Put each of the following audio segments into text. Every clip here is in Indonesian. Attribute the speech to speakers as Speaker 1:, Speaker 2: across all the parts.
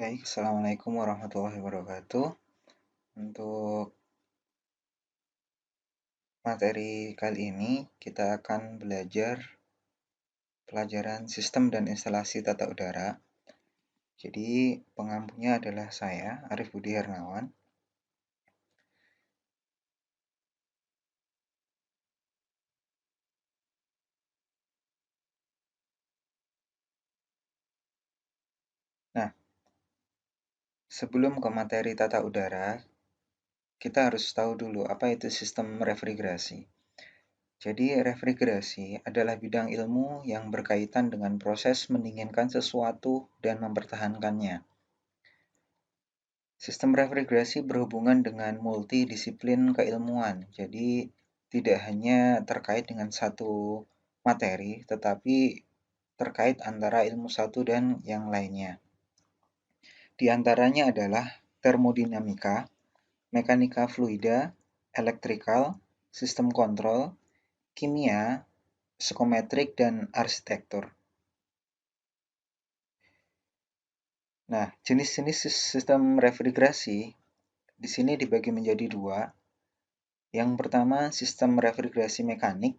Speaker 1: Baik, Assalamualaikum warahmatullahi wabarakatuh. Untuk materi kali ini, kita akan belajar pelajaran sistem dan instalasi tata udara. Jadi, pengampunya adalah saya, Arif Budi Hernawan. Nah, sebelum ke materi tata udara, kita harus tahu dulu apa itu sistem refrigerasi. Jadi, refrigerasi adalah bidang ilmu yang berkaitan dengan proses mendinginkan sesuatu dan mempertahankannya. Sistem refrigerasi berhubungan dengan multidisiplin keilmuan, jadi tidak hanya terkait dengan satu materi, tetapi terkait antara ilmu satu dan yang lainnya. Di antaranya adalah termodinamika, mekanika fluida, elektrikal, sistem kontrol, kimia, psikometrik, dan arsitektur. Nah, jenis-jenis sistem refrigerasi di sini dibagi menjadi dua. Yang pertama, sistem refrigerasi mekanik.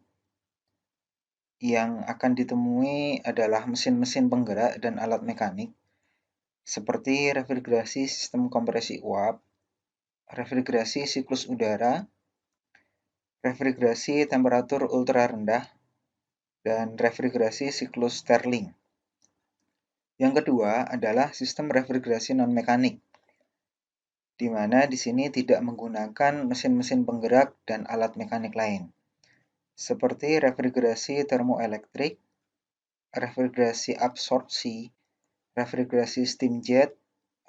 Speaker 1: Yang akan ditemui adalah mesin-mesin penggerak dan alat mekanik, seperti refrigerasi sistem kompresi uap, refrigerasi siklus udara, refrigerasi temperatur ultra rendah, dan refrigerasi siklus Stirling. Yang kedua adalah sistem refrigerasi non-mekanik, di mana di sini tidak menggunakan mesin-mesin penggerak dan alat mekanik lain, seperti refrigerasi termoelektrik, refrigerasi absorpsi, refrigerasi steam jet,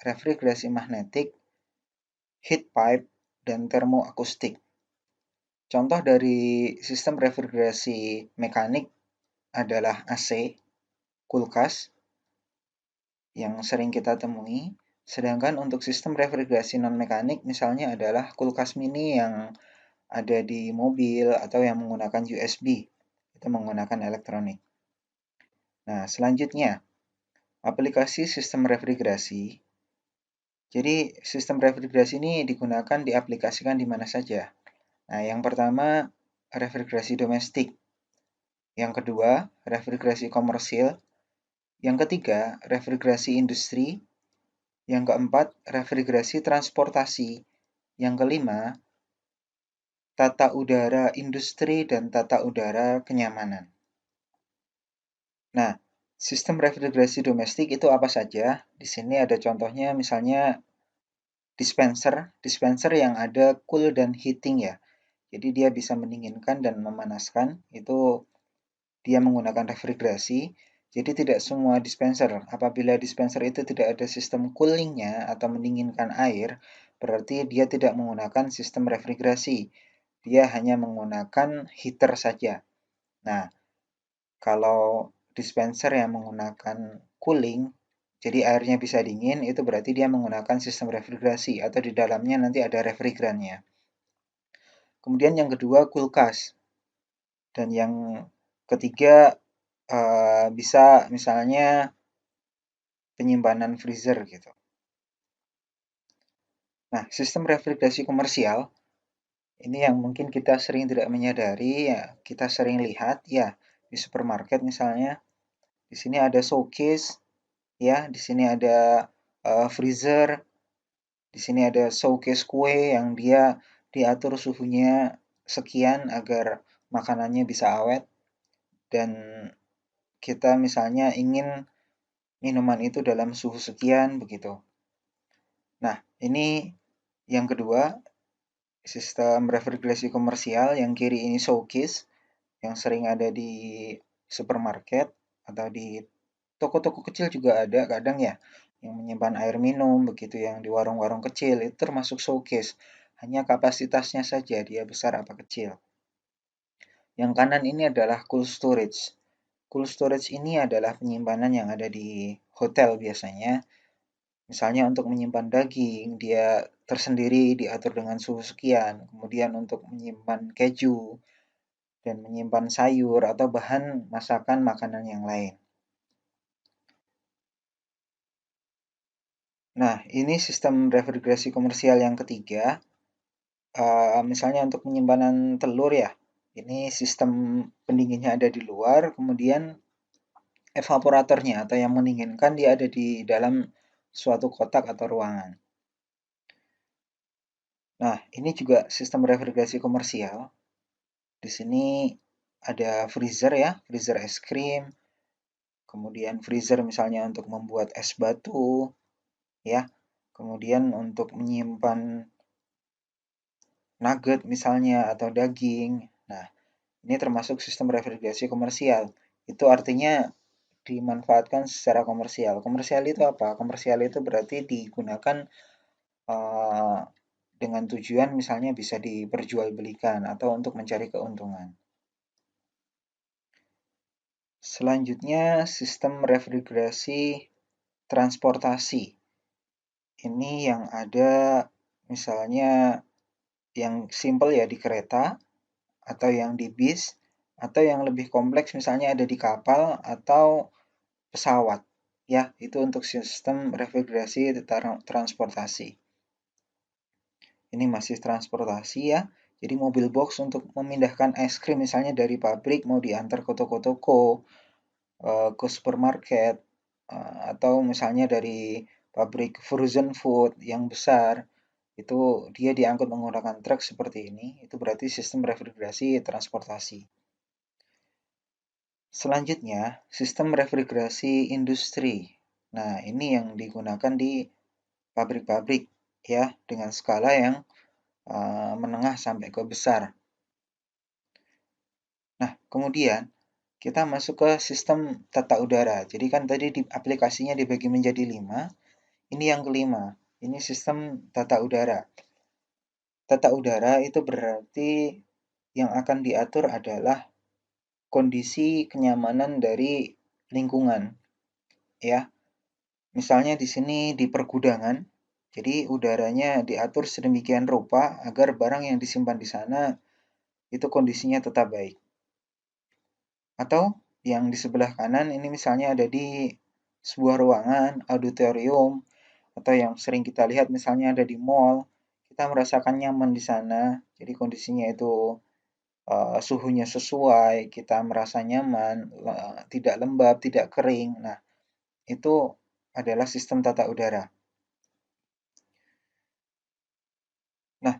Speaker 1: refrigerasi magnetik, heat pipe, dan termoakustik. Contoh dari sistem refrigerasi mekanik adalah AC, kulkas, yang sering kita temui. Sedangkan untuk sistem refrigerasi non-mekanik misalnya adalah kulkas mini yang ada di mobil atau yang menggunakan USB. Itu menggunakan elektronik. Nah, selanjutnya, aplikasi sistem refrigerasi. Jadi, sistem refrigerasi ini digunakan diaplikasikan di mana saja. Nah, yang pertama, refrigerasi domestik. Yang kedua, refrigerasi komersil. Yang ketiga, refrigerasi industri. Yang keempat, refrigerasi transportasi. Yang kelima, tata udara industri dan tata udara kenyamanan. Nah, sistem refrigerasi domestik itu apa saja? Di sini ada contohnya, misalnya dispenser yang ada cool dan heating ya. Jadi dia bisa mendinginkan dan memanaskan, itu dia menggunakan refrigerasi. Jadi tidak semua dispenser. Apabila dispenser itu tidak ada sistem coolingnya atau mendinginkan air, berarti dia tidak menggunakan sistem refrigerasi. Dia hanya menggunakan heater saja. Nah, kalau dispenser yang menggunakan cooling, jadi airnya bisa dingin, itu berarti dia menggunakan sistem refrigerasi atau di dalamnya nanti ada refrigerannya. Kemudian yang kedua, kulkas. Dan yang ketiga, bisa misalnya penyimpanan freezer gitu. Nah, sistem refrigerasi komersial, ini yang mungkin kita sering tidak menyadari, ya kita sering lihat ya di supermarket misalnya. Di sini ada showcase, ya di sini ada freezer, di sini ada showcase kue yang dia diatur suhunya sekian agar makanannya bisa awet, dan kita misalnya ingin minuman itu dalam suhu sekian begitu. Nah, ini yang kedua, sistem refrigerasi komersial. Yang kiri ini showcase yang sering ada di supermarket atau di toko-toko kecil juga ada kadang ya, yang menyimpan air minum begitu, yang di warung-warung kecil itu termasuk showcase. Hanya kapasitasnya saja dia besar apa kecil. Yang kanan ini adalah cold storage. Cold storage ini adalah penyimpanan yang ada di hotel biasanya. Misalnya untuk menyimpan daging, dia tersendiri diatur dengan suhu sekian. Kemudian untuk menyimpan keju dan menyimpan sayur atau bahan masakan makanan yang lain. Nah, ini sistem refrigerasi komersial yang ketiga. Misalnya untuk penyimpanan telur ya, ini sistem pendinginnya ada di luar, kemudian evaporatornya atau yang mendinginkan dia ada di dalam suatu kotak atau ruangan. Nah, ini juga sistem refrigerasi komersial. Di sini ada freezer ya, freezer es krim, kemudian freezer misalnya untuk membuat es batu, ya, kemudian untuk menyimpan nugget misalnya atau daging. Nah, ini termasuk sistem refrigerasi komersial. Itu artinya dimanfaatkan secara komersial. Komersial itu apa? Komersial itu berarti digunakan uh, dengan tujuan misalnya bisa diperjualbelikan atau untuk mencari keuntungan. Selanjutnya, sistem refrigerasi transportasi. Ini yang ada misalnya yang simple ya di kereta, atau yang di bis, atau yang lebih kompleks misalnya ada di kapal atau pesawat. Ya, itu untuk sistem refrigerasi transportasi. Ini masih transportasi ya. Jadi mobil box untuk memindahkan es krim misalnya dari pabrik mau diantar ke toko-toko, ke supermarket, atau misalnya dari pabrik frozen food yang besar, itu dia diangkut menggunakan truk seperti ini, itu berarti sistem refrigerasi transportasi. Selanjutnya, sistem refrigerasi industri. Nah, ini yang digunakan di pabrik-pabrik ya, dengan skala yang menengah sampai ke besar. Nah, kemudian kita masuk ke sistem tata udara. Jadi kan tadi di aplikasinya dibagi menjadi 5. Ini yang kelima. Ini sistem tata udara. Tata udara itu berarti yang akan diatur adalah kondisi kenyamanan dari lingkungan, ya. Misalnya di sini di pergudangan, jadi udaranya diatur sedemikian rupa agar barang yang disimpan di sana itu kondisinya tetap baik. Atau yang di sebelah kanan ini misalnya ada di sebuah ruangan, auditorium, atau yang sering kita lihat misalnya ada di mall, kita merasakan nyaman di sana, jadi kondisinya itu suhunya sesuai, kita merasa nyaman, tidak lembab, tidak kering. Nah, itu adalah sistem tata udara. Nah,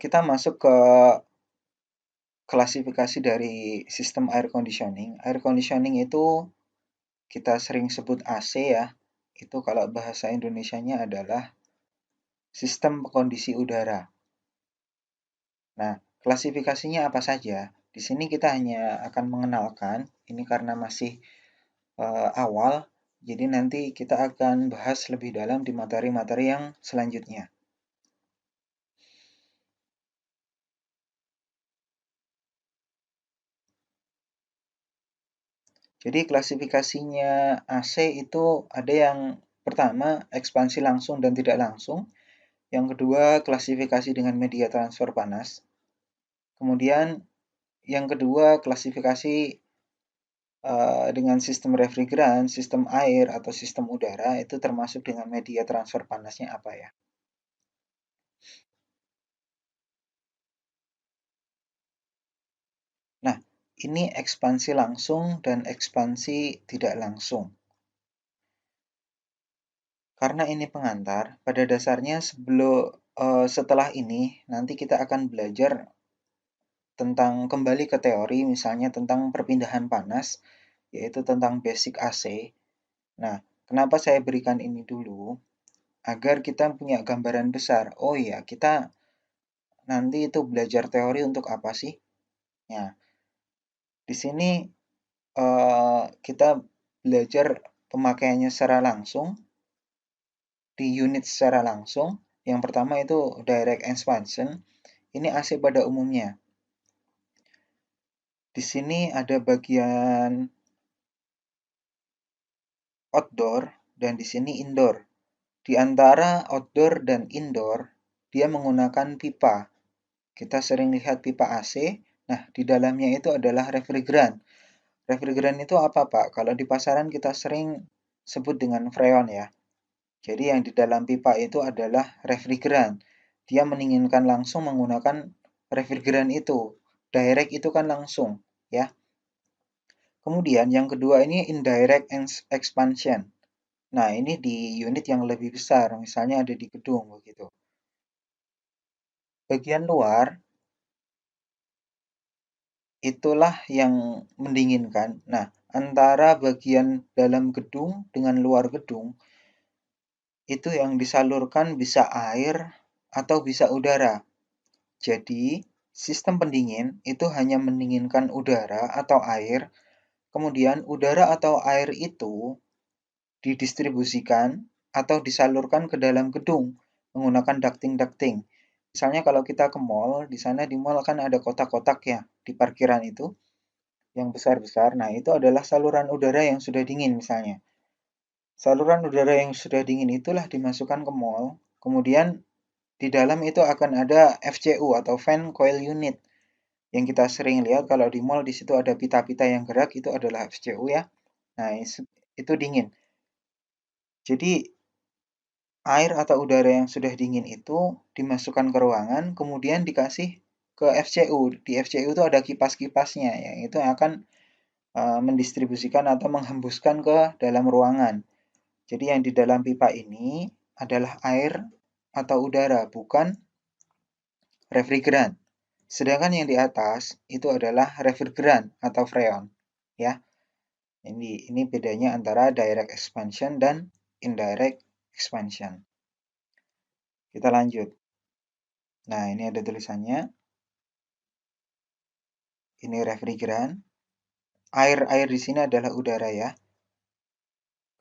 Speaker 1: kita masuk ke klasifikasi dari sistem air conditioning. Air conditioning itu kita sering sebut AC ya. Itu kalau bahasa Indonesianya adalah sistem kondisi udara. Nah, klasifikasinya apa saja? Di sini kita hanya akan mengenalkan, ini karena masih awal, jadi nanti kita akan bahas lebih dalam di materi-materi yang selanjutnya. Jadi klasifikasinya AC itu ada yang pertama ekspansi langsung dan tidak langsung, yang kedua klasifikasi dengan media transfer panas, kemudian yang kedua klasifikasi dengan sistem refrigeran, sistem air atau sistem udara itu termasuk dengan media transfer panasnya apa ya? Nah, ini ekspansi langsung dan ekspansi tidak langsung. Karena ini pengantar, pada dasarnya setelah ini nanti kita akan belajar tentang kembali ke teori, misalnya tentang perpindahan panas, yaitu tentang basic AC. Nah, kenapa saya berikan ini dulu? Agar kita punya gambaran besar. Oh iya, kita nanti itu belajar teori untuk apa sih? Nah, di sini kita belajar pemakaiannya secara langsung, di unit secara langsung. Yang pertama itu direct expansion. Ini AC pada umumnya. Di sini ada bagian outdoor dan di sini indoor. Di antara outdoor dan indoor, dia menggunakan pipa. Kita sering lihat pipa AC. Nah, di dalamnya itu adalah refrigeran. Refrigeran itu apa, Pak? Kalau di pasaran kita sering sebut dengan freon ya. Jadi yang di dalam pipa itu adalah refrigeran. Dia mendinginkan langsung menggunakan refrigeran itu. Direct itu kan langsung, ya. Kemudian yang kedua ini indirect expansion. Nah, ini di unit yang lebih besar, misalnya ada di gedung begitu. Bagian luar itulah yang mendinginkan. Nah, antara bagian dalam gedung dengan luar gedung itu yang disalurkan bisa air atau bisa udara. Jadi, sistem pendingin itu hanya mendinginkan udara atau air, kemudian udara atau air itu didistribusikan atau disalurkan ke dalam gedung menggunakan ducting-ducting. Misalnya kalau kita ke mall, di sana di mall kan ada kotak-kotak ya di parkiran itu yang besar-besar. Nah, itu adalah saluran udara yang sudah dingin misalnya. Saluran udara yang sudah dingin itulah dimasukkan ke mall, kemudian di dalam itu akan ada FCU atau fan coil unit. Yang kita sering lihat kalau di mall di situ ada pita-pita yang gerak itu adalah FCU ya. Nah, itu dingin. Jadi air atau udara yang sudah dingin itu dimasukkan ke ruangan, kemudian dikasih ke FCU. Di FCU itu ada kipas-kipasnya yang itu akan mendistribusikan atau menghembuskan ke dalam ruangan. Jadi yang di dalam pipa ini adalah air atau udara, bukan refrigeran. Sedangkan yang di atas itu adalah refrigeran atau freon, ya. Ini bedanya antara direct expansion dan indirect expansion. Kita lanjut. Nah, ini ada tulisannya. Ini refrigeran. Air di sini adalah udara ya.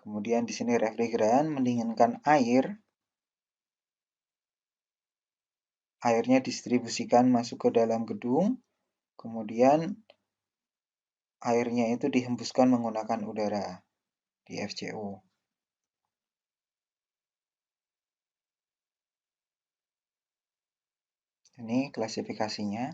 Speaker 1: Kemudian di sini refrigeran mendinginkan air. Airnya distribusikan masuk ke dalam gedung. Kemudian airnya itu dihembuskan menggunakan udara di FCU. Ini klasifikasinya.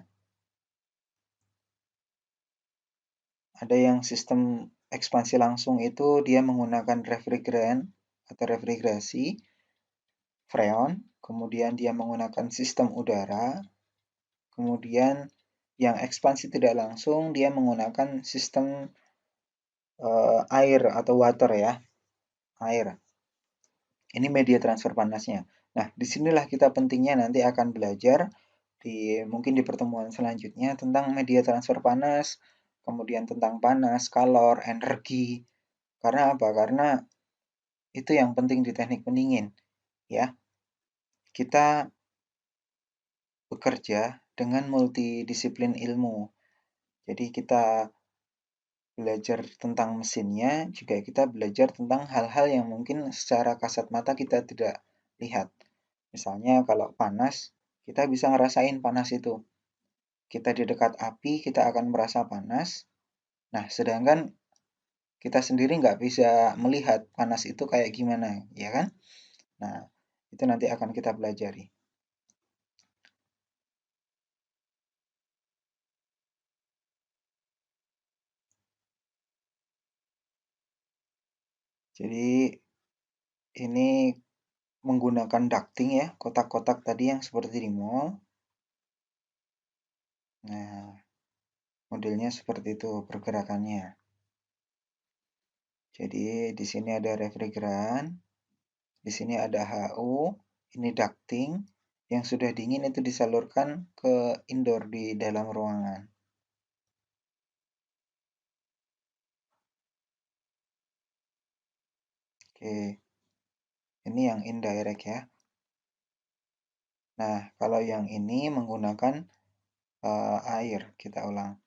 Speaker 1: Ada yang sistem ekspansi langsung itu dia menggunakan refrigeran atau refrigerasi, freon, kemudian dia menggunakan sistem udara, kemudian yang ekspansi tidak langsung dia menggunakan sistem air atau water ya, air. Ini media transfer panasnya. Nah, disinilah kita pentingnya nanti akan belajar mungkin di pertemuan selanjutnya tentang media transfer panas, kemudian tentang panas, kalor, energi. Karena apa? Karena itu yang penting di teknik pendingin, ya. Kita bekerja dengan multidisiplin ilmu. Jadi kita belajar tentang mesinnya, juga kita belajar tentang hal-hal yang mungkin secara kasat mata kita tidak lihat. Misalnya kalau panas, kita bisa ngerasain panas itu. Kita di dekat api, kita akan merasa panas. Nah, sedangkan kita sendiri nggak bisa melihat panas itu kayak gimana, ya kan? Nah, itu nanti akan kita pelajari. Jadi ini menggunakan ducting ya, kotak-kotak tadi yang seperti di mall. Nah, modelnya seperti itu pergerakannya. Jadi di sini ada refrigeran, di sini ada HU, ini ducting, yang sudah dingin itu disalurkan ke indoor di dalam ruangan. Oke, ini yang indirect ya. Nah, kalau yang ini menggunakan air, kita ulang.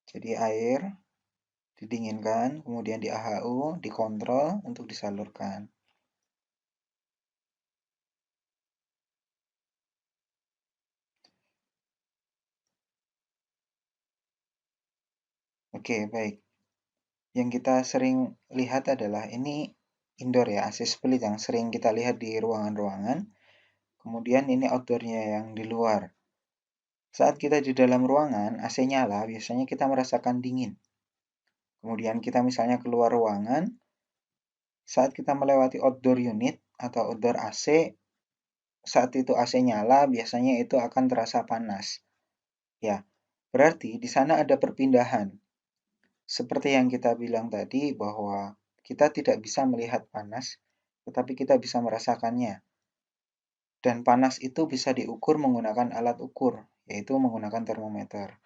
Speaker 1: Jadi air didinginkan, kemudian di AHU, dikontrol untuk disalurkan. Oke, baik. Yang kita sering lihat adalah ini indoor ya, AC split yang sering kita lihat di ruangan-ruangan. Kemudian ini outdoornya yang di luar. Saat kita di dalam ruangan, AC nyala, biasanya kita merasakan dingin. Kemudian kita misalnya keluar ruangan, Saat kita melewati outdoor unit atau outdoor AC, saat itu AC nyala, biasanya itu akan terasa panas. Ya, berarti di sana ada perpindahan. Seperti yang kita bilang tadi bahwa kita tidak bisa melihat panas, tetapi kita bisa merasakannya. Dan panas itu bisa diukur menggunakan alat ukur, yaitu menggunakan termometer.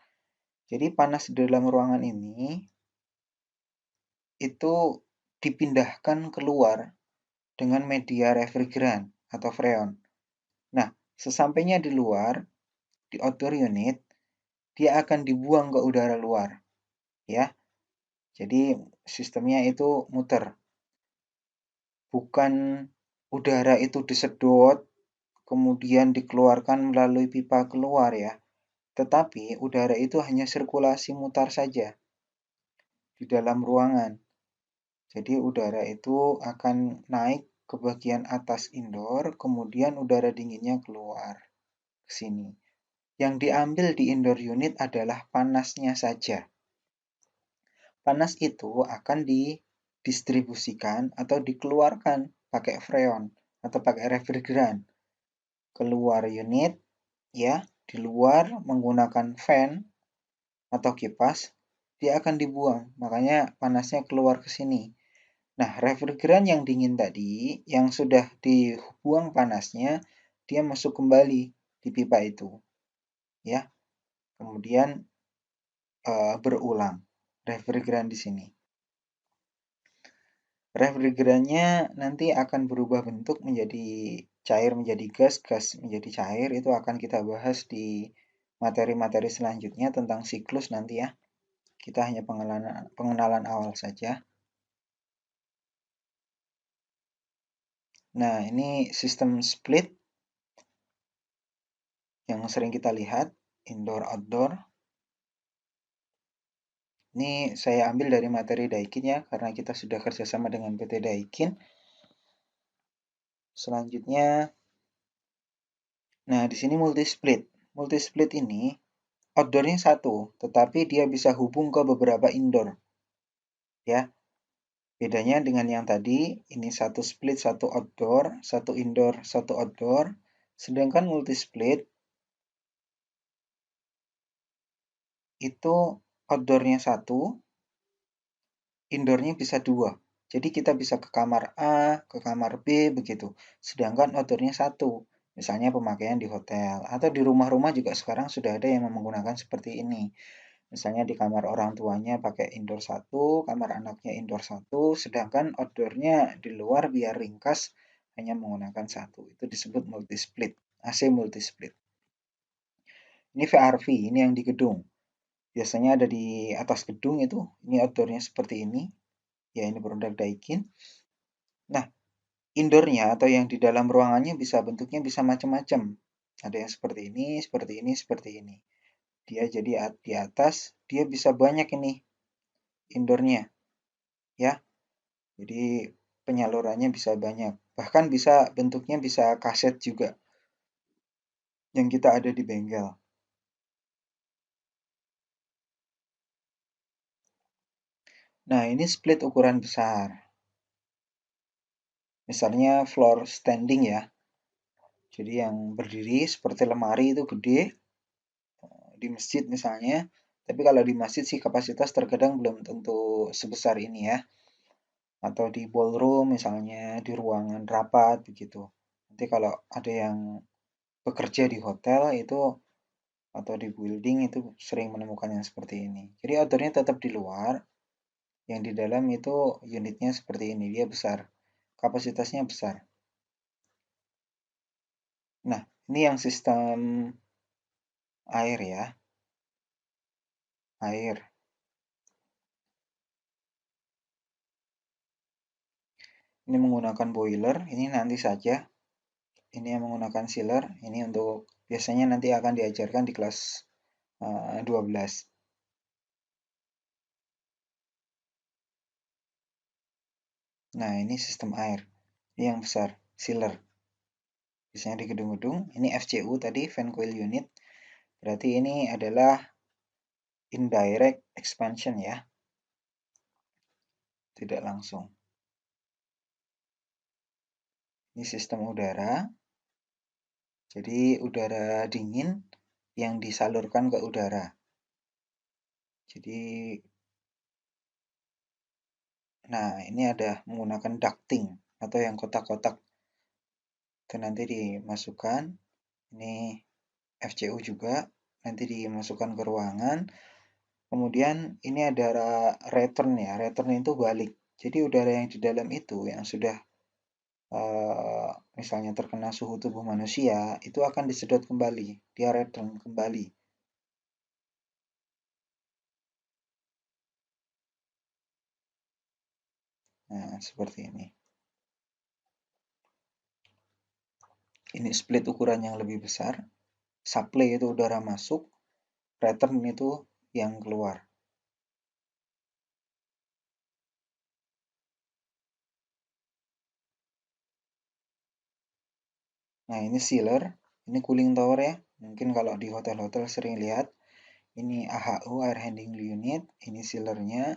Speaker 1: Jadi panas di dalam ruangan ini itu dipindahkan keluar dengan media refrigeran atau freon. Nah, sesampainya di luar, di outdoor unit, dia akan dibuang ke udara luar, ya. Jadi sistemnya itu muter. Bukan udara itu disedot, kemudian dikeluarkan melalui pipa keluar ya. Tetapi udara itu hanya sirkulasi mutar saja di dalam ruangan. Jadi udara itu akan naik ke bagian atas indoor, kemudian udara dinginnya keluar ke sini. Yang diambil di indoor unit adalah panasnya saja. Panas itu akan didistribusikan atau dikeluarkan pakai freon atau pakai refrigeran. Keluar unit, ya, di luar menggunakan fan atau kipas, dia akan dibuang. Makanya panasnya keluar ke sini. Nah, refrigeran yang dingin tadi, yang sudah dibuang panasnya, dia masuk kembali di pipa itu. Ya, kemudian berulang refrigeran di sini. Refrigerannya nanti akan berubah bentuk menjadi cair menjadi gas, gas menjadi cair. Itu akan kita bahas di materi-materi selanjutnya tentang siklus nanti ya. Kita hanya pengenalan awal saja. Nah, ini sistem split yang sering kita lihat, indoor-outdoor. Ini saya ambil dari materi Daikin ya, karena kita sudah kerjasama dengan PT Daikin. Selanjutnya, nah di sini multi-split. Multi-split ini outdoornya satu, tetapi dia bisa hubung ke beberapa indoor. Ya, bedanya dengan yang tadi, ini satu split, satu outdoor, satu indoor, satu outdoor. Sedangkan multi-split itu outdoornya satu, indoornya bisa dua. Jadi kita bisa ke kamar A, ke kamar B, begitu. Sedangkan outdoornya satu. Misalnya pemakaian di hotel. Atau di rumah-rumah juga sekarang sudah ada yang menggunakan seperti ini. Misalnya di kamar orang tuanya pakai indoor satu, kamar anaknya indoor satu, sedangkan outdoornya di luar biar ringkas hanya menggunakan satu. Itu disebut multi-split, AC multi-split. Ini VRV, ini yang di gedung. Biasanya ada di atas gedung itu, ini outdoornya seperti ini. Ya, ini produk Daikin. Nah, indoornya atau yang di dalam ruangannya bisa bentuknya bisa macam-macam. Ada yang seperti ini, seperti ini, seperti ini. Dia jadi di atas, dia bisa banyak ini indoornya, ya. Jadi penyalurannya bisa banyak. Bahkan bisa bentuknya bisa kaset juga yang kita ada di bengkel. Nah, ini split ukuran besar. Misalnya floor standing ya. Jadi yang berdiri seperti lemari itu gede di masjid misalnya. Tapi kalau di masjid sih kapasitas terkadang belum tentu sebesar ini ya. Atau di ballroom misalnya, di ruangan rapat begitu. Nanti kalau ada yang bekerja di hotel itu atau di building itu sering menemukan yang seperti ini. Jadi outdoornya tetap di luar, yang di dalam itu unitnya seperti ini, dia besar. Kapasitasnya besar. Nah, ini yang sistem air ya. Air. Ini menggunakan boiler, ini nanti saja. Ini yang menggunakan chiller, ini untuk biasanya nanti akan diajarkan di kelas 12. Nah, ini sistem air. Ini yang besar, chiller. Biasanya di gedung-gedung, ini FCU tadi, fan coil unit. Berarti ini adalah indirect expansion ya. Tidak langsung. Ini sistem udara. Jadi udara dingin yang disalurkan ke udara. Jadi, nah ini ada menggunakan ducting atau yang kotak-kotak. Itu nanti dimasukkan. Ini FCU juga nanti dimasukkan ke ruangan. Kemudian ini ada return ya. Return itu balik. Jadi udara yang di dalam itu yang sudah misalnya terkena suhu tubuh manusia itu akan disedot kembali. Dia return kembali. Nah, seperti ini. Ini split ukuran yang lebih besar. Supply itu udara masuk, return itu yang keluar. Nah, ini sealer, ini cooling tower ya. Mungkin kalau di hotel-hotel sering lihat. Ini AHU, Air Handling Unit, ini sealernya.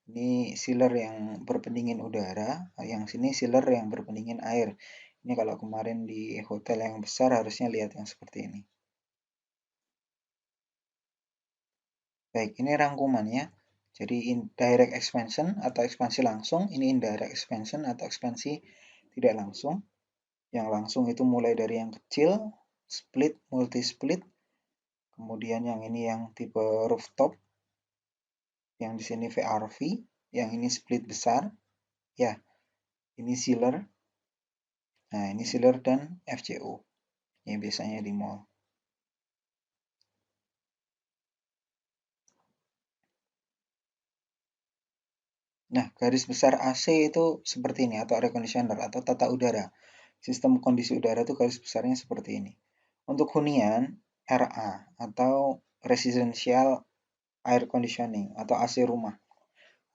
Speaker 1: Ini sealer yang berpendingin udara, yang sini sealer yang berpendingin air. Ini kalau kemarin di hotel yang besar harusnya lihat yang seperti ini. Baik, ini rangkumannya. Jadi direct expansion atau ekspansi langsung, ini indirect expansion atau ekspansi tidak langsung. Yang langsung itu mulai dari yang kecil, split, multi-split. Kemudian yang ini yang tipe rooftop, yang di sini VRV, yang ini split besar. Ya, ini sealer. Nah, ini sealer dan FCO. Ini biasanya di mall. Nah, garis besar AC itu seperti ini, atau air conditioner, atau tata udara. Sistem kondisi udara itu garis besarnya seperti ini. Untuk hunian, RA, atau Residential Air Conditioning, atau AC rumah,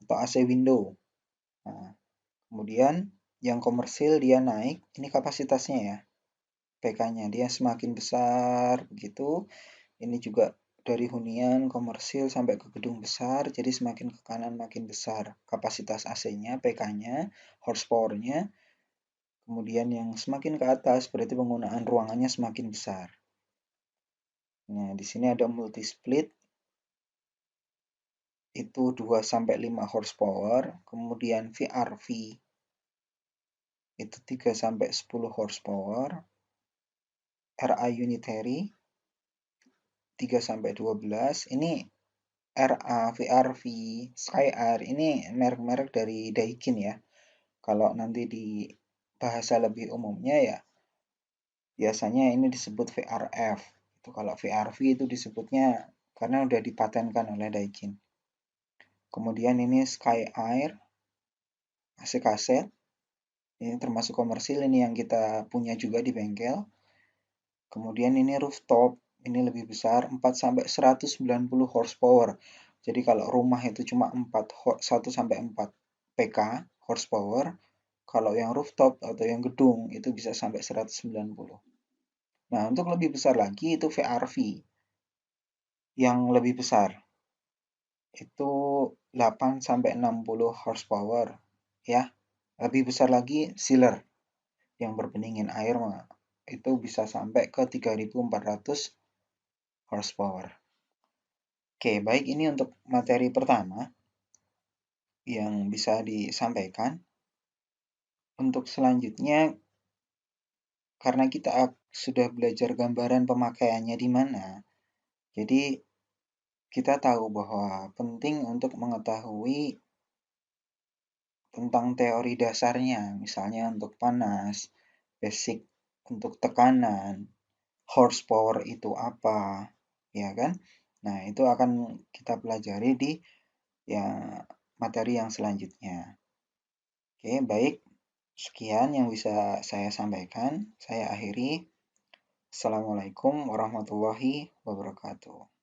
Speaker 1: atau AC window. Nah, kemudian yang komersil dia naik, ini kapasitasnya ya, PK-nya. Dia semakin besar, begitu. Ini juga dari hunian komersil sampai ke gedung besar, jadi semakin ke kanan makin besar kapasitas AC-nya, PK-nya, horsepower-nya. Kemudian yang semakin ke atas berarti penggunaan ruangannya semakin besar. Nah, di sini ada multi split itu 2 sampai 5 horsepower, kemudian VRV itu 3 sampai 10 horsepower, RA unitary 3 sampai 12. Ini RA, VRV, Sky Air ini merek-merek dari Daikin ya. Kalau nanti di bahasa lebih umumnya ya biasanya ini disebut VRF. Itu kalau VRV itu disebutnya karena udah dipatenkan oleh Daikin. Kemudian ini Sky Air, AC kaset. Ini termasuk komersil, ini yang kita punya juga di bengkel. Kemudian ini rooftop, ini lebih besar 4 sampai 190 horsepower. Jadi kalau rumah itu cuma 1 sampai 4 PK horsepower, kalau yang rooftop atau yang gedung itu bisa sampai 190. Nah, untuk lebih besar lagi itu VRV. Yang lebih besar itu 8 sampai 60 horsepower ya. Lebih besar lagi sealer yang berpendingin air itu bisa sampai ke 3400 horsepower. Oke, baik, ini untuk materi pertama yang bisa disampaikan. Untuk selanjutnya, karena kita sudah belajar gambaran pemakaiannya di mana, jadi kita tahu bahwa penting untuk mengetahui tentang teori dasarnya, misalnya untuk panas, basic untuk tekanan, horsepower itu apa, ya kan? Nah, itu akan kita pelajari di ya materi yang selanjutnya. Oke, baik. Sekian yang bisa saya sampaikan. Saya akhiri. Assalamualaikum warahmatullahi wabarakatuh.